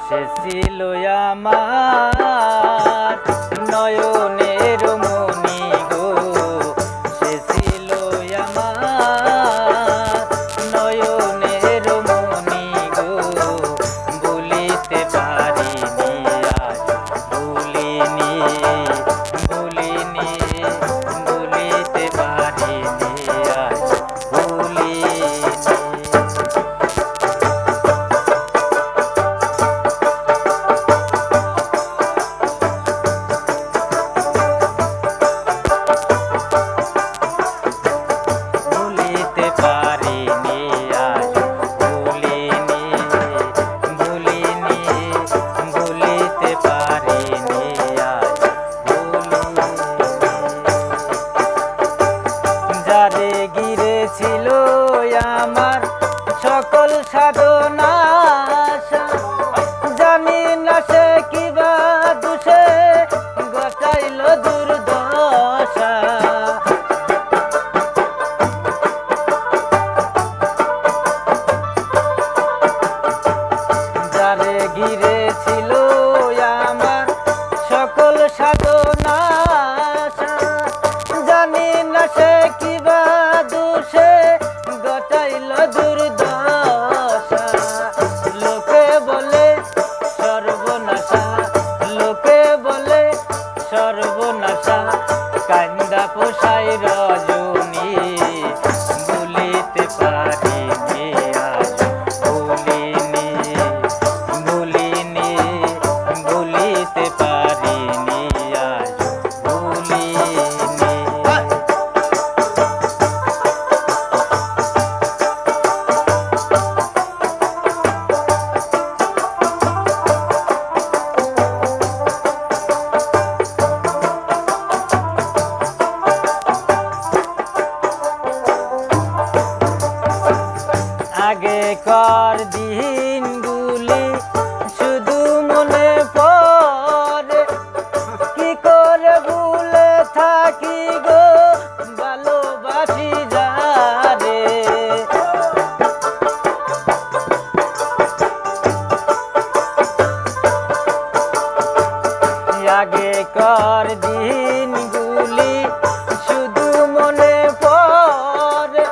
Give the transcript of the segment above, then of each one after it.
সে ছিল আমার নয়নের মনি গো, সে ছিল আমার নয়নের মনি গো, ভুলিতে পারিনি আজ ভুলিনি ভুলিনি ভুলিতে পারিনি আজ ভুলিনি। যারে ঘিরে ছিল আমার সকল সাধনা, জানি না সে কিবা দুষে ঘটাইল দুর্দশা। যারে ঘিরে ছিল আমার সকল সাধনা, জানি না সে কিবা দুষে ঘটাইল দুর্দশা। লোকে বলে সর্বনাশা, লোকে বলে সর্বনাশা, কান্দা পোষাই রজনী, ভুলিতে পারিনি আজ ভুলিনি ভুলিনি ভুলিতে পারিনি আজ ভুলিনি। আগেকার দিনগুলি শুধু মনে পড়ে, কি করে ভুলে থাকি গো ভালোবাসি যারে। আগেকার দিনগুলি শুধু মনে পড়ে,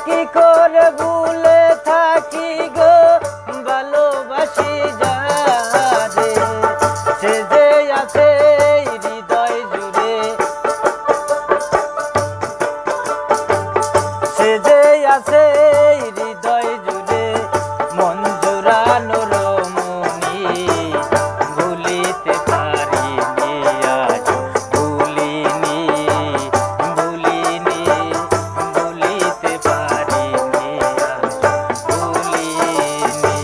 কি করে ভুলে থাকি গো ভালোবাসি যারে। সে যে আছে হৃদয় জুড়ে, সে যে আছে হৃদয় জুড়ে, মন জোড়ানো রমণী, ভুলিতে পারিনি আজ ভুলিনি ভুলিনি ভুলিতে পারিনি আজ ভুলিনি।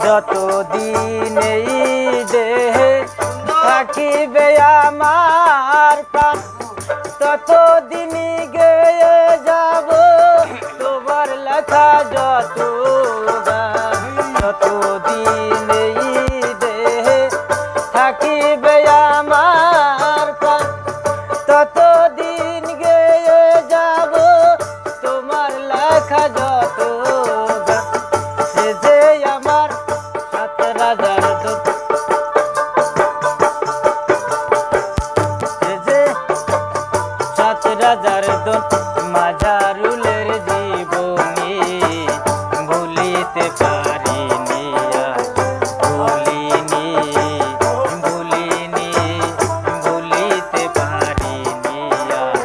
যতদিন এই দেহে থাকিবে আমার প্রাণ, ততদিন গেয়ে যাব তোমার লেখা যত গান। যতদিন এই দেহে থাকিবে আমার প্রাণ, ততদিন গেয়ে যাব তোমার লেখা যত গান। সে যে আমার সাত রাজার দূত, সে যে সাত রাজার দূত, মাঝারুলের জীবনী, ভুলিতে পারিনি আজ ভুলিনি ভুলিনি ভুলিতে পারিনি আজ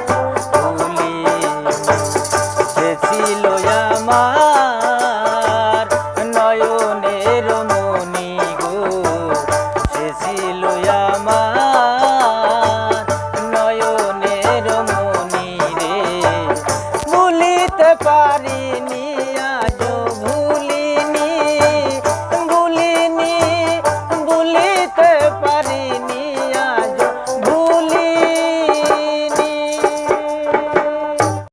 ভুলিনি। সে ছিল আমার নয়নের মনি গো, সে ছিল আমার নয়নের মনি রে, ভুলিতে পারিনি